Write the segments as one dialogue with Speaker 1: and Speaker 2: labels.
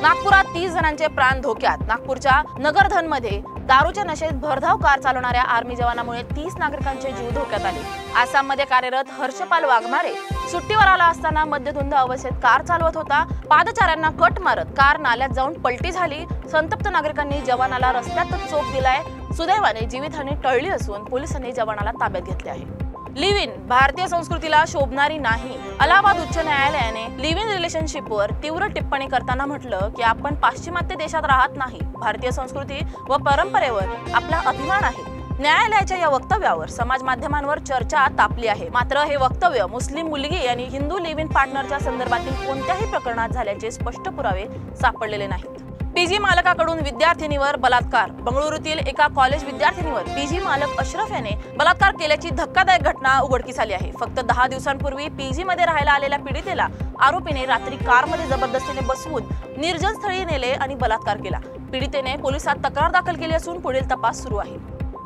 Speaker 1: नागपुरात 30 जणांचे प्राण धोक्यात। नागपूरच्या नगरधनमध्ये दारूच्या नशेत भरधाव कार चालवणाऱ्या आर्मी जवानामुळे 30 नागरिकांचे जीव धोक्यात आले। आसाममध्ये कार्यरत हर्षपाल वाघमारे सुट्टीवर आला असताना मद्यधुंद अवस्थेत कार चालवत होता। पादचाऱ्यांना कट मारत कार नाल्यात जाऊन पलटी झाली। संतप्त नागरिकांनी जवानाला रस्त्यातच चोप दिलाय। सुदैवाने जीवितहानी टळली असून पोलिसांनी जवानाला ताब्यात घेतले आहे। लिव्ह इन भारतीय संस्कृतीला शोभणारी नाही। अलाहाबाद उच्च न्यायालयाने लिव्ह इन रिलेशनशिपवर तीव्र टिप्पणी करताना म्हटलं की आपण पाश्चिमात्य देशात राहत नाही, भारतीय संस्कृती व परंपरेवर आपला अभिमान आहे। न्यायालयाच्या या वक्तव्यावर समाज माध्यमांवर चर्चा तापली आहे। मात्र हे वक्तव्य मुस्लिम मुलगी आणि हिंदू लिव्ह इन पार्टनरच्या संदर्भातील कोणत्याही प्रकरणात झाल्याचे स्पष्ट पुरावे सापडलेले नाहीत। पीजी मालकाकडून विद्यार्थिनीवर बलात्कार। बंगळुरूतील एका कॉलेज विद्यार्थिनीवर पीजी मालक अशरफ याने बलात्कार केल्याची धक्कादायक घटना उघडकीस आली आहे। फक्त 10 दिवसांपूर्वी पीजी मध्ये राहायला आलेल्या पीडितेला आरोपीने रात्री कारमध्ये जबरदस्तीने बसवून निर्जन स्थळी नेले आणि बलात्कार केला। पीडितेने पोलिसात तक्रार दाखल केली असून पुढील तपास सुरू आहे।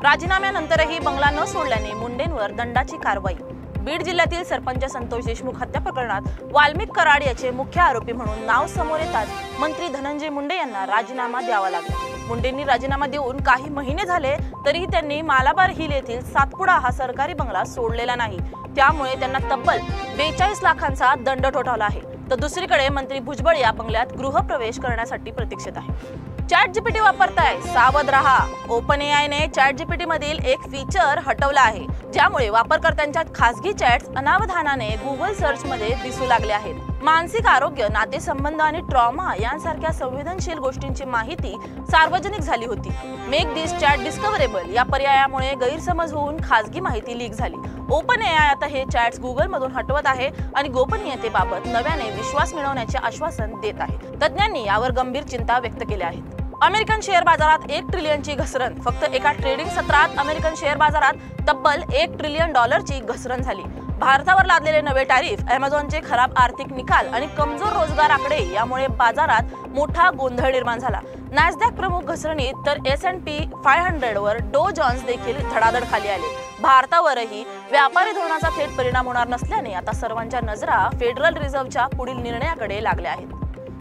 Speaker 1: राजीनाम्यानंतरही बंगला न सोडल्याने मुंडेंवर दंडाची कारवाई। बीड जिल्ह्यातील सरपंच संतोष देशमुख हत्या प्रकरणात वाल्मिक कराड याचे मुख्य आरोपी म्हणून नाव समोर येताच मंत्री धनंजय मुंडे यांना राजीनामा द्यावा लागला। मुंडेंनी राजीनामा देऊन काही महिने झाले तरीही त्यांनी मालाबार हिल येथील सातपुडा हा सरकारी बंगला सोडलेला नाही। त्यामुळे त्यांना तब्बल 42 लाखांचा दंड ठोठावला आहे। तर दुसरीकडे मंत्री भुजबळ या बंगल्यात गृहप्रवेश करण्यासाठी प्रतीक्षेत आहे। चॅट जीपीटी वापरताय, सावध रहा। ओपन एआयने चॅट जीपीटी मधील एक फीचर हटवलं आहे, ज्यामुळे वापरकर्त्यांच्या खासगी चॅट्स अनावधानाने गुगल सर्च मध्ये दिसू लागले आहेत। मानसिक आरोग्य, नातेसंबंध आणि ट्रॉमा यांसारख्या संवेदनशील गोष्टींची माहिती सार्वजनिक झाली होती। मेक दिस चॅट डिस्कव्हरेबल या पर्यायामुळे गैरसमज होऊन खासगी माहिती लीक झाली। ओपन एआय आता हे चॅट्स गुगल मधून हटवत आहे आणि गोपनीयतेबाबत नव्याने विश्वास मिळवण्याचे आश्वासन देत आहे। तज्ञांनी यावर गंभीर चिंता व्यक्त केल्या आहेत। अमेरिकन शेअर बाजारात 1 ट्रिलियनची घसरण। फक्त एका ट्रेडिंग सत्रात अमेरिकन शेअर बाजारात तब्बल $1 ट्रिलियन ची घसरण झाली। भारतावर लादलेले नवे टॅरिफ, अमेझॉनचे खराब आर्थिक निकाल आणि कमजोर रोजगार आकडे यामुळे बाजारात मोठा गोंधळ निर्माण झाला। नॅसडॅक प्रमुख घसरणीत तर S&P 500 वर डो जोन्स देखील धडाधड खाली आले। भारतावरही व्यापारी धोरणाचा थेट परिणाम होणार नसल्याने आता सर्वांच्या नजरा फेडरल रिझर्व्हच्या पुढील निर्णयाकडे लागल्या आहेत।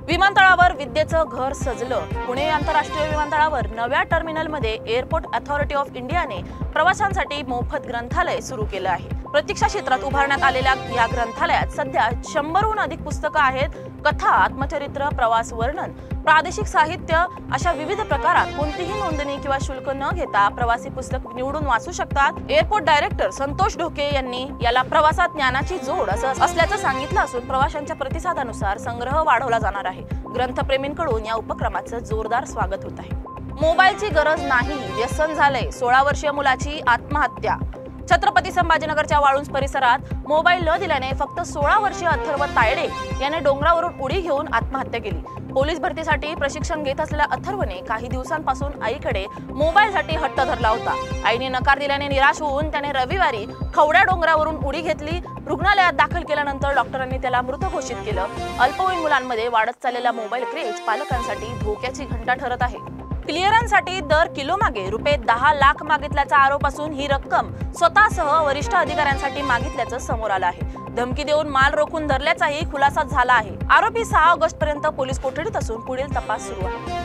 Speaker 1: विमानतळावर विद्येचं घर सजलं। पुणे आंतरराष्ट्रीय विमानतळावर नव्या टर्मिनलमध्ये एअरपोर्ट अथॉरिटी ऑफ इंडियाने प्रवाशांसाठी मोफत ग्रंथालय सुरू केलं आहे। प्रतीक्षा क्षेत्रात उभारण्यात आलेल्या या ग्रंथालयात सध्या 100हून अधिक पुस्तकं आहेत। कथा, आत्मचरित्र, प्रवास वर्णन, प्रादेशिक साहित्य अशा विविध प्रकारात कोणतीही नोंदणी किंवा शुल्क न घेता प्रवासी पुस्तक निवडून वाचू शकतात। एअरपोर्ट डायरेक्टर संतोष ढोके यांनी याला प्रवासात ज्ञानाची जोड असल्याचं सांगितलं असून प्रवाशांच्या प्रतिसादानुसार संग्रह वाढवला जाणार आहे। ग्रंथप्रेमींकडून या उपक्रमाचं जोरदार स्वागत होत आहे। मोबाईलची गरज नाही, व्यसन झालंय। 16 वर्षीय मुलाची आत्महत्या। छत्रपती संभाजीनगरच्या वाळुंज परिसरात मोबाईल न दिल्याने फक्त 16 वर्षीय अथर्व तायडे याने डोंगरावरून उडी घेऊन आत्महत्या केली। पोलीस भरतीसाठी प्रशिक्षण घेत असलेल्या अथर्वने काही दिवसांपासून आईकडे मोबाईलसाठी हट्ट धरला होता। आईने नकार दिल्याने निराश होऊन त्याने रविवारी खवड्या डोंगरावरून उडी घेतली। रुग्णालयात दाखल केल्यानंतर डॉक्टरांनी त्याला मृत घोषित केलं। अल्पवयीन मुलांमध्ये वाढत चाललेला मोबाईल क्रेज पालकांसाठी धोक्याची घंटा ठरत आहे। क्लिअरन्ससाठी दर किलो मागे रुपये 10 लाख मागितल्याचा आरोप असून ही रक्कम स्वतःसह वरिष्ठ अधिकाऱ्यांसाठी मागितल्याचं समोर आलं आहे। धमकी देऊन माल रोखून धरल्याचाही खुलासा झाला आहे। आरोपी 6 ऑगस्ट पर्यंत पोलीस कोठडीत असून पुढील तपास सुरू आहे।